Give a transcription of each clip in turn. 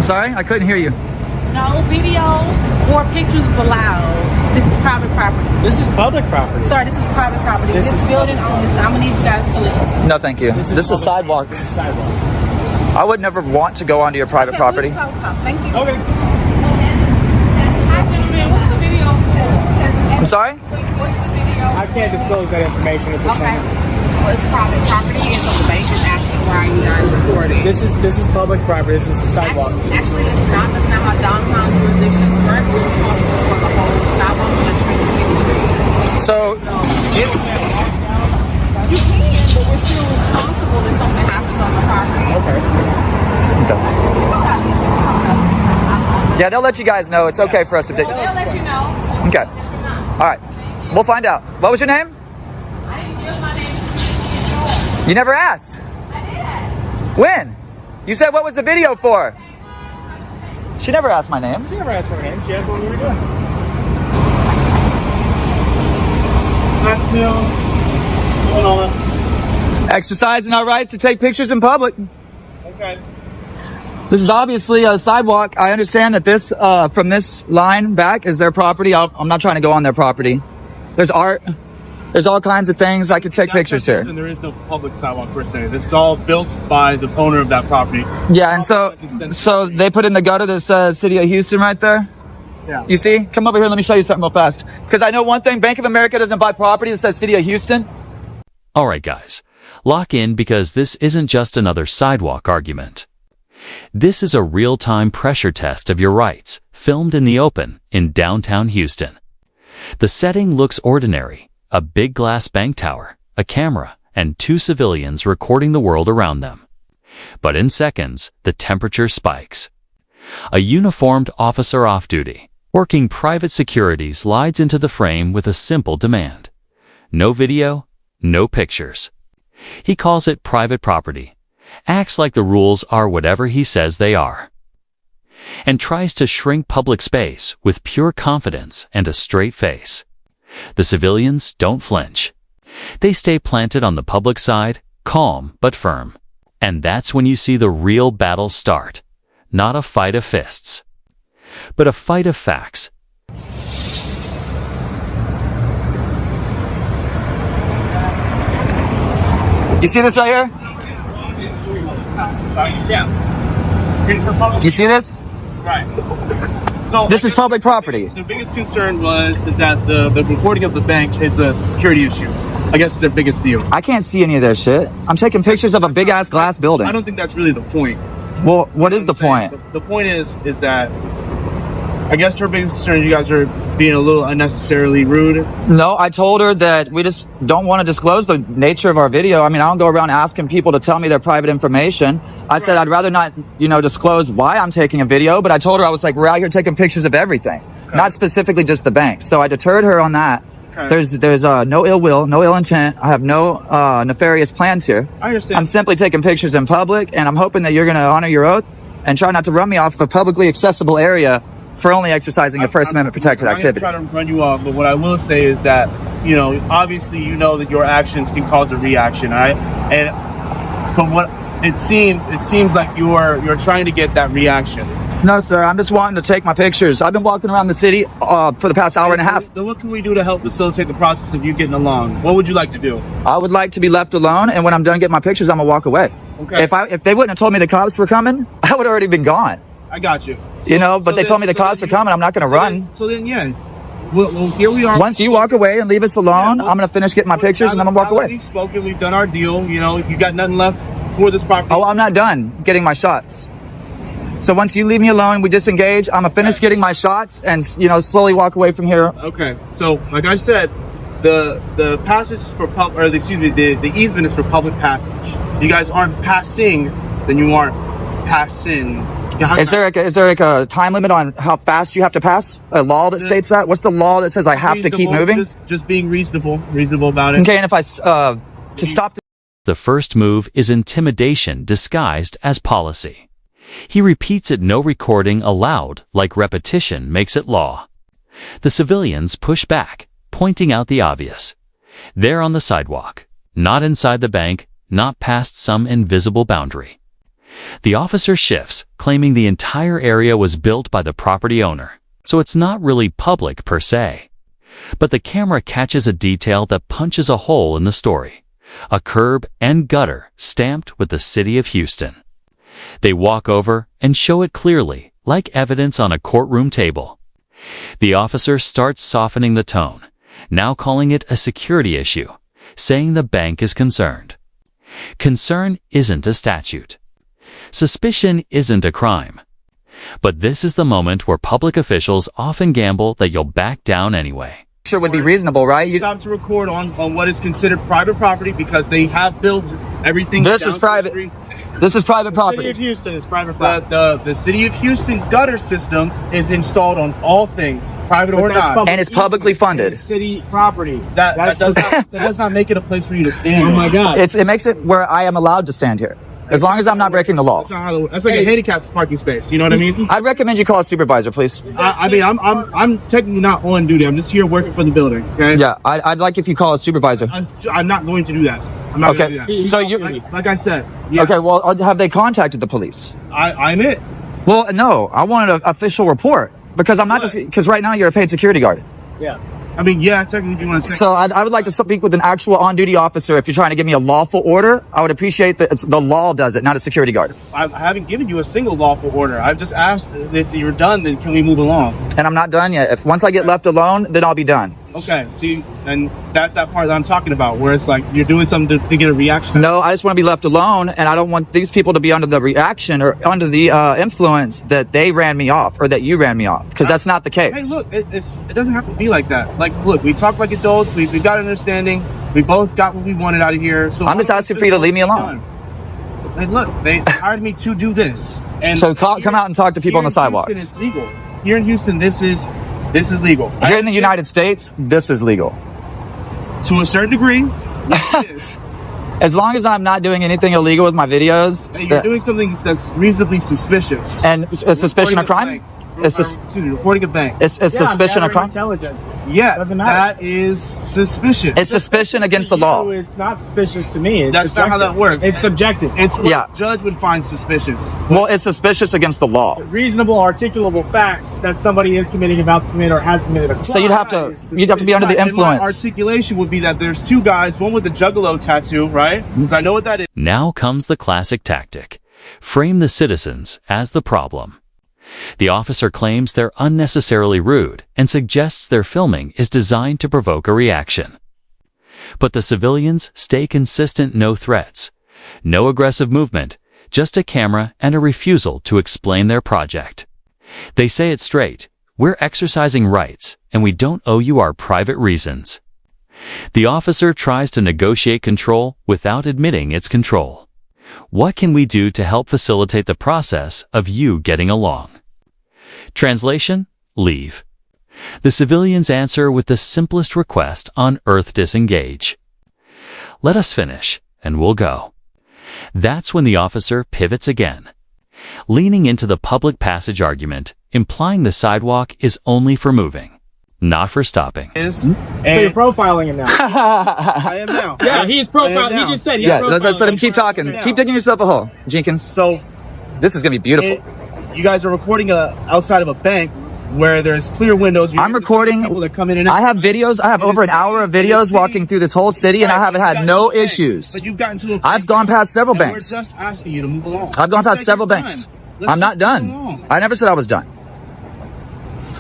I'm sorry? I couldn't hear you. No videos or pictures is allowed. This is private property. This is public property. Sorry, this is private property. This building on this. I'm gonna need you guys to leave. No, thank you. This is a sidewalk. This is sidewalk. I would never want to go onto your private property. We'll talk. Thank you. Okay. Hi, gentlemen. What's the video for? I'm sorry? What's the video? I can't disclose that information at this Okay. moment. Well, it's private property, and so the bank is asking why you guys recording. This is public property. This is the sidewalk. Actually, it's not. That's not how downtown jurisdictions work. We're responsible for the whole sidewalk on the street, city street. So, You can, but we're still responsible if something happens on the property. Okay. yeah, they'll let you guys know. It's okay for us to take. They'll let you know. Okay. All right. We'll find out. What was your name? I didn't give my name to You never asked. I did. When? You said what was the video for? She never asked my name. She never asked for her name. She asked what we were doing. Exercising our rights to take pictures in public. Okay. This is obviously a sidewalk. I understand that this, from this line back, is their property. I'm not trying to go on their property. There's art. There's all kinds of things. I could take pictures here. And there is no public sidewalk per se. This is all built by the owner of that property. Yeah, and so they put in the gutter that says City of Houston right there. Yeah. You see? Come over here. Let me show you something real fast. Because I know one thing. Bank of America doesn't buy property that says City of Houston. All right, guys. Lock in because this isn't just another sidewalk argument. This is a real-time pressure test of your rights, filmed in the open in downtown Houston. The setting looks ordinary. A big glass bank tower, a camera, and 2 civilians recording the world around them. But in seconds, the temperature spikes. A uniformed officer off duty, working private security, slides into the frame with a simple demand. No video, no pictures. He calls it private property, acts like the rules are whatever he says they are, and tries to shrink public space with pure confidence and a straight face. The civilians don't flinch. They stay planted on the public side, calm but firm. And that's when you see the real battle start. Not a fight of fists, but a fight of facts. You see this right here? Yeah. You see this? Right. So This is public property. The biggest concern is that the recording of the bank is a security issue. I guess it's their biggest deal. I can't see any of their shit. I'm taking pictures of a big ass glass building. I don't think that's really the point. Well, what is the point? The point is that I guess her biggest concern is you guys are being a little unnecessarily rude. No, I told her that we just don't want to disclose the nature of our video. I mean, I don't go around asking people to tell me their private information. I said I'd rather not, disclose why I'm taking a video, but I told her I was like, we're out here taking pictures of everything, not specifically just the bank. So I deterred her on that. Okay. There's no ill will, no ill intent. I have no nefarious plans here. I understand. I'm simply taking pictures in public, and I'm hoping that you're going to honor your oath and try not to run me off of a publicly accessible area for only exercising a First Amendment protected activity. I'm not trying to run you off, but what I will say is that, obviously that your actions can cause a reaction, all right? And from what it seems like you're trying to get that reaction. No, sir. I'm just wanting to take my pictures. I've been walking around the city for the past hour and a half. Then what can we do to help facilitate the process of you getting along? What would you like to do? I would like to be left alone, and when I'm done getting my pictures, I'm gonna walk away. Okay. If they wouldn't have told me the cops were coming, I would have already been gone. I got you. But they told me the cops were coming. I'm not gonna run. Yeah. Well, here we are. Once you walk away and leave us alone, I'm gonna finish getting my pictures and then I'm gonna walk away. We've spoken. We've done our deal. You got nothing left for this property. Oh, I'm not done getting my shots. So once you leave me alone, we disengage. I'm gonna finish getting my shots and slowly walk away from here. Okay. So like I said, the passage is for the easement is for public passage. You guys aren't passing, then you aren't passing. Is there like a time limit on how fast you have to pass? A law that states that? What's the law that says I have to keep moving? Just being reasonable about it. Okay, and if I to stop. The first move is intimidation disguised as policy. He repeats it, no recording allowed, like repetition makes it law. The civilians push back, pointing out the obvious. They're on the sidewalk, not inside the bank, not past some invisible boundary. The officer shifts, claiming the entire area was built by the property owner, so it's not really public per se. But the camera catches a detail that punches a hole in the story: a curb and gutter stamped with the city of Houston. They walk over and show it clearly, like evidence on a courtroom table. The officer starts softening the tone, now calling it a security issue, saying the bank is concerned. Concern isn't a statute. Suspicion isn't a crime. But this is the moment where public officials often gamble that you'll back down anyway. Sure would be reasonable, right? Stop to record on what is considered private property because they have built everything. This is private. This is private property. The city of Houston is private property. The city of Houston gutter system is installed on all things, private or not. And it's publicly funded. It's city property. That does not make it a place for you to stand. Oh my God. It makes it where I am allowed to stand here, as long as I'm not breaking the law. That's not how that's like a handicapped parking space. You know what I mean? I'd recommend you call a supervisor, please. I mean, I'm technically not on duty. I'm just here working for the building. Okay. Yeah, I'd like if you call a supervisor. I'm not going to do that. I'm not going to Okay, do that. so you. Like I said. Yeah, Okay, well, have they contacted the police? I'm it. Well, no, I wanted an official report because I'm not just because right now you're a paid security guard. Yeah. I mean, yeah, technically, if you want to say. So I would like to speak with an actual on-duty officer. If you're trying to give me a lawful order, I would appreciate that the law does it, not a security guard. I haven't given you a single lawful order. I've just asked if you're done, then can we move along? And I'm not done yet. If once I get left alone, then I'll be done. Okay, see, and that's that part that I'm talking about, where it's like you're doing something to get a reaction. No, I just want to be left alone, and I don't want these people to be under the reaction or under the influence that they ran me off or that you ran me off, because that's not the case. Hey, look, it doesn't have to be like that. Like, look, we talk like adults. We got understanding. We both got what we wanted out of here. So I'm just asking for you to leave me alone. Hey, look, they hired me to do this. And So come out and talk to people on the sidewalk. Houston, it's legal. Here in Houston, this is legal. Here in the United States, this is legal. To a certain degree, it is. As long as I'm not doing anything illegal with my videos. Hey, you're doing something that's reasonably suspicious. And a suspicion of crime? Reporting a bank. It's suspicion of crime? Intelligence. Yeah, Doesn't matter. that is suspicious. It's suspicion against the law. It's not suspicious to me. It's That's not how that works. It's subjective. It's what Yeah. a judge would find suspicious. Well, it's suspicious against the law. Reasonable, articulable facts that somebody is committing, about to commit, or has committed a crime. So you'd have to be under the And my influence. articulation would be that there's two guys, one with the juggalo tattoo, right? Because I know what that is. Now comes the classic tactic: frame the citizens as the problem. The officer claims they're unnecessarily rude and suggests their filming is designed to provoke a reaction. But the civilians stay consistent: no threats, no aggressive movement, just a camera and a refusal to explain their project. They say it straight: we're exercising rights and we don't owe you our private reasons. The officer tries to negotiate control without admitting it's control. What can we do to help facilitate the process of you getting along? Translation: leave. The civilians answer with the simplest request on earth: disengage. Let us finish, and we'll go. That's when the officer pivots again, leaning into the public passage argument, implying the sidewalk is only for moving, not for stopping. So you're profiling him now. I am now. Yeah, he's profiling. He just said he's Yeah, profiling. let's let him keep talking. Yeah. Keep digging yourself a hole, Jenkins. So This is going to be beautiful. you guys are recording outside of a bank where there's clear windows. I'm recording. People that come in and out. I have videos. I have over an hour of videos walking through this whole city, and I haven't had no issues. But you've gotten to a point I've gone past several and banks. We're just asking you to move along. I've gone You past said several you're banks. done. Let's I'm not just move done. along. I never said I was done.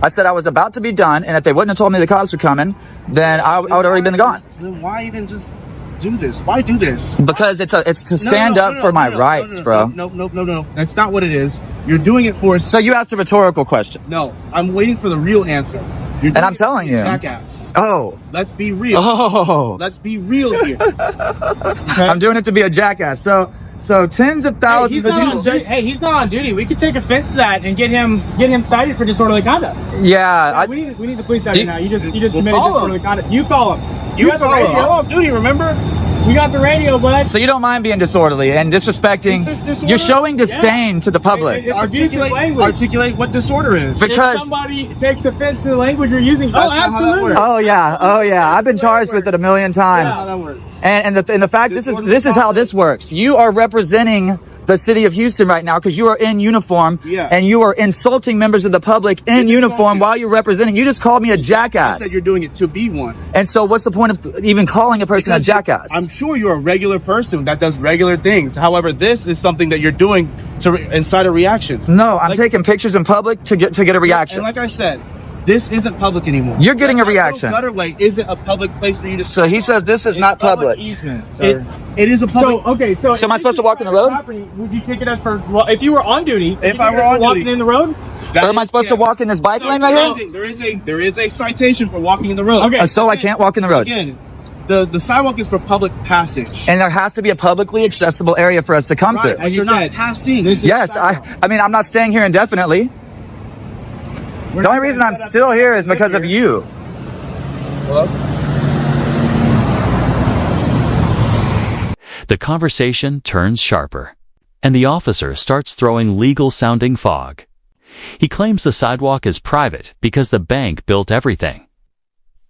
I said I was about to be done, and if they wouldn't have told me the cops were coming, then I would already been gone. Then why even just do this? Why do this? Because it's to stand up for my rights, bro. No. That's not what it is. You're doing it for. So you asked a rhetorical question. No, I'm waiting for the real answer. You're And I'm doing it telling to be a you. jackass. Oh. Let's be real. Oh. Let's be real here. Okay? I'm doing it to be a jackass. So tens of thousands of people. He's not on duty. We could take offense to that and get him cited for disorderly conduct. Yeah. we need the police out here now. You just We'll committed call disorderly him. conduct. You call him. You You have the call him. radio. I'm on duty, remember? We got the radio, bud. So you don't mind being disorderly and disrespecting. Is this disorder? You're showing disdain to the public. It's abusive language. Articulate what disorder is. Because- If somebody takes offense to the language you're using, That's not how that absolutely. works. Oh yeah. I've been charged with it a million times. That's how that works. And the fact this is how this works. You are representing the city of Houston right now because you are in uniform and you are insulting members of the public in uniform while you're representing. You just called me a I jackass. said you're doing it to be one. And so what's the point of even calling a person a jackass? I'm sure you're a regular person that does regular things. However, this is something that you're doing to incite a reaction. No, I'm taking pictures in public to get a reaction. And like I said, this isn't public anymore. You're getting a reaction. Gutterway isn't a public place for you to. So he says this is not public. Easement, It is a public. So okay, so am I if supposed to this walk in the is private road? property, would you ticket us for? Well, if you were on duty, If I were on walking duty. in the road. that Or am I is- supposed to yes. walk in this bike lane right here? There is a citation for walking in the road. Okay. So I can't walk in the road. Again, the sidewalk is for public passage. And there has to be a publicly accessible area for us to come Right, through. but you're not said, passing. this is- Yes, I mean, I'm not staying here indefinitely. The only reason I'm still here is because of you. The conversation turns sharper, and the officer starts throwing legal-sounding fog. He claims the sidewalk is private because the bank built everything,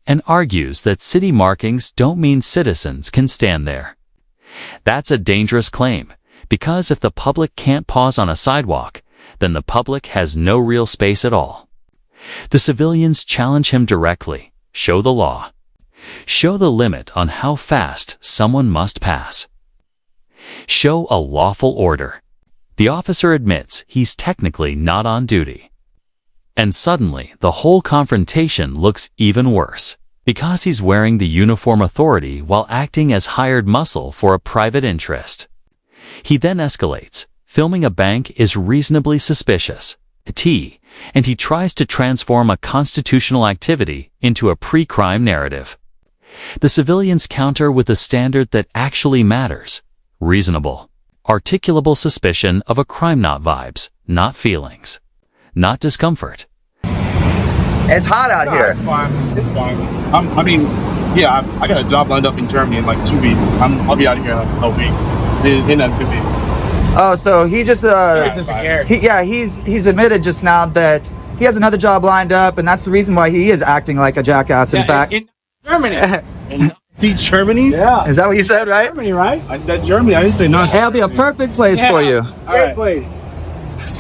and argues that city markings don't mean citizens can stand there. That's a dangerous claim, because if the public can't pause on a sidewalk, then the public has no real space at all. The civilians challenge him directly. Show the law. Show the limit on how fast someone must pass. Show a lawful order. The officer admits he's technically not on duty. And suddenly, the whole confrontation looks even worse, because he's wearing the uniform authority while acting as hired muscle for a private interest. He then escalates. Filming a bank is reasonably suspicious. And he tries to transform a constitutional activity into a pre-crime narrative. The civilians counter with a standard that actually matters. Reasonable, articulable suspicion of a crime, not vibes, not feelings, not discomfort. It's hot out here. It's fine. It's fine. I mean, yeah, I got a job lined up in Germany in like 2 weeks. I'll be out of here in like a week. In that 2 weeks. Oh, so he just he's admitted just now that he has another job lined up, and that's the reason why he is acting like a jackass. In fact, in Germany. See Germany? Yeah. is that what you said, right? Germany, right? I said Germany. I didn't say Nazi. It'll be a perfect place for you. Great place.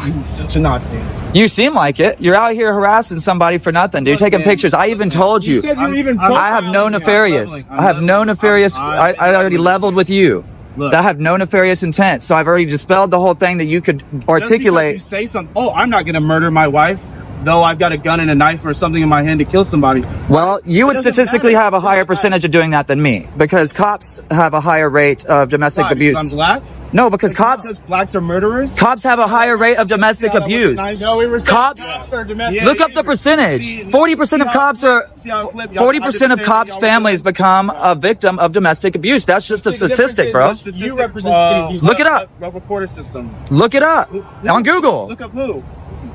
I'm such a Nazi. You seem like it. You're out here harassing somebody for nothing, dude. Look, Taking man. pictures. I even told you. You said you were even. I have no nefarious. I'm I have no leveling. nefarious. I already leveled with you. Look. I have no nefarious intent. So I've already dispelled the whole thing that you could Just because articulate. you say something. Oh, I'm not gonna murder my wife, though I've got a gun and a knife or something in my hand to kill somebody. Well, you would It doesn't statistically matter. have a higher percentage of doing that than me because cops have a higher rate of domestic Why? abuse. Because I'm black. No, because Because blacks are murderers. cops have a higher rate of domestic how that was abuse. nice? No, we were saying Cops. are domestic. Yeah, Look up the percentage. See, 40% of see how cops it are. flips? See how it flips? Y'all- 40% I of did the same cops' thing y'all families did. become a victim of domestic abuse. That's just a The difference statistic, is bro. this- You represent the city of Houston. Look it up. Recorder system. Look it up on Google. Look up who?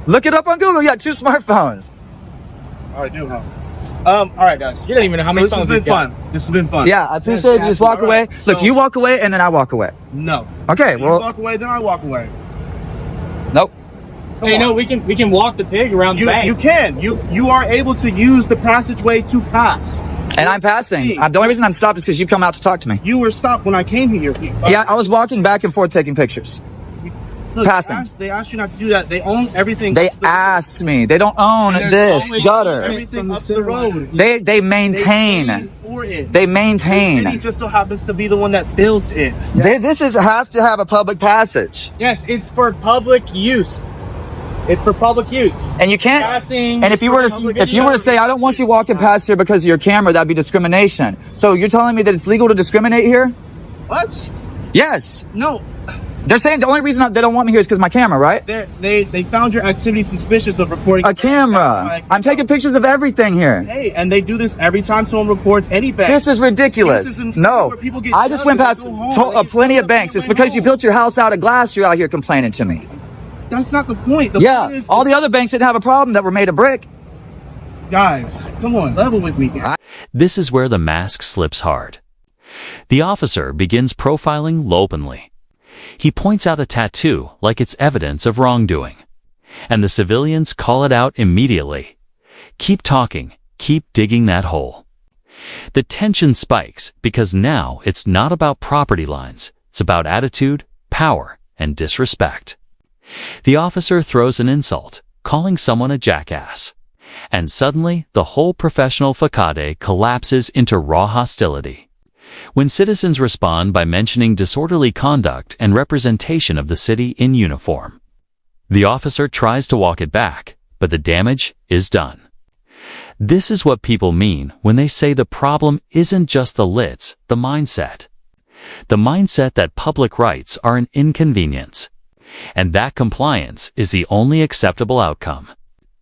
Look it up on Google. You got 2 smartphones. I do, huh? All right, guys. You don't even know how So many this has phones been he's got. fun. This has been fun. Yeah, I appreciate you just walk All away. right, Look, so- you walk away and then I walk away. No. Okay, You well, walk away, then I walk away. nope. Come Hey, on. no, we can walk the pig around the bank. You can. You are able to use the passageway to pass. And I'm passing. The only reason I'm stopped is because you've come out to talk to me. You were stopped when I came here. Yeah, I was walking back and forth taking pictures. Look, passing. They asked you not to do that. They own everything. They up the road. asked me. They don't own And there's this always gutter. Everything up the road. They They maintain. paid for it. They The maintain. city just so happens to be the one that builds it. This has to have a public passage. Yes, it's for public use. It's for public use. And you can't. Passing. And if you were to say, I don't want you walking past here because of your camera, that'd be discrimination. So you're telling me that it's legal to discriminate here? What? Yes. No. They're saying the only reason they don't want me here is because my camera, right? They found your activity suspicious of reporting A camera. That's why- I'm taking pictures of everything here. Hey, and they do this every time someone reports any bank. This is ridiculous. This is insane No, where people get I just judged went and past they go home. They plenty get of banks. on It's their way because you home. built your house out of glass. You're out here complaining to me. That's not the point. The Yeah, point is, all the other banks didn't have a problem that were made of brick. guys, come on, level with me. This is where the mask slips hard. The officer begins profiling openly. He points out a tattoo like it's evidence of wrongdoing. And the civilians call it out immediately. Keep talking, keep digging that hole. The tension spikes because now it's not about property lines, it's about attitude, power, and disrespect. The officer throws an insult, calling someone a jackass. And suddenly, the whole professional facade collapses into raw hostility. When citizens respond by mentioning disorderly conduct and representation of the city in uniform. The officer tries to walk it back, but the damage is done. This is what people mean when they say the problem isn't just the lits, the mindset. The mindset that public rights are an inconvenience, and that compliance is the only acceptable outcome,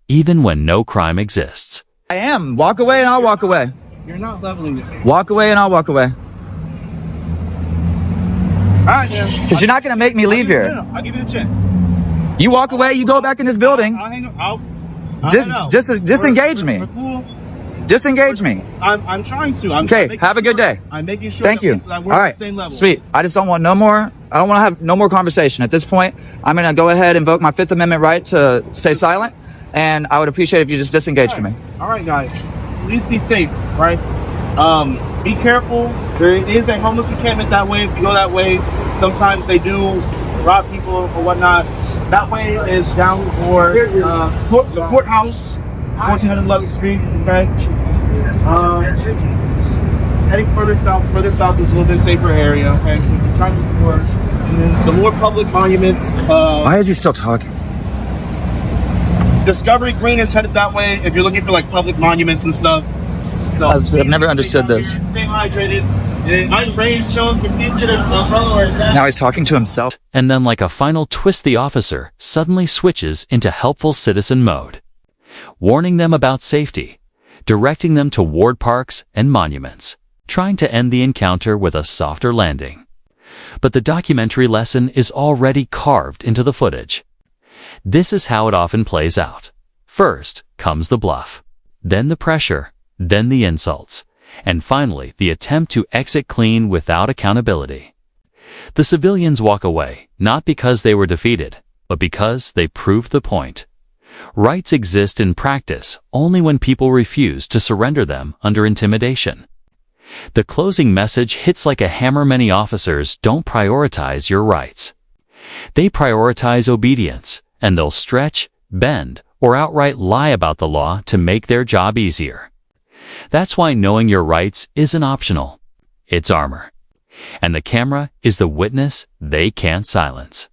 even when no crime exists. I am. Walk away and I'll walk away. You're not leveling it. Walk away and I'll walk away. All right, man. Because you're not going to make me leave here. No, I'll give you the chance. You walk away, you go back in this building. I'll hang up. Disengage me. We're cool. Disengage me. I'm trying to. Okay, have a good day. I'm making sure. Thank you. That we're All on right, the same level. sweet. I just don't want no more. I don't want to have no more conversation. At this point, I'm going to go ahead and invoke my Fifth Amendment right to stay silent. And I would appreciate if you just disengage from me. All right, guys. Please be safe, right? Be careful. There is a homeless encampment that way. If you go that way, sometimes they do rob people or whatnot. That way is down for the courthouse, 1400 11th Street. Okay. Heading further south is a little bit safer area. Okay. So we're trying to look for the more public monuments. Why is he still talking? Discovery Green is headed that way. If you're looking for like public monuments and stuff. So I've never understood this. Stay hydrated. I'm raised zones and fugitive umbrella. Now he's talking to himself. And then like a final twist, the officer suddenly switches into helpful citizen mode, warning them about safety, directing them toward parks and monuments, trying to end the encounter with a softer landing. But the documentary lesson is already carved into the footage. This is how it often plays out. First comes the bluff, then the pressure, then the insults, and finally the attempt to exit clean without accountability. The civilians walk away, not because they were defeated, but because they proved the point. Rights exist in practice only when people refuse to surrender them under intimidation. The closing message hits like a hammer. Many officers don't prioritize your rights. They prioritize obedience, and they'll stretch, bend, or outright lie about the law to make their job easier. That's why knowing your rights isn't optional. It's armor. And the camera is the witness they can't silence.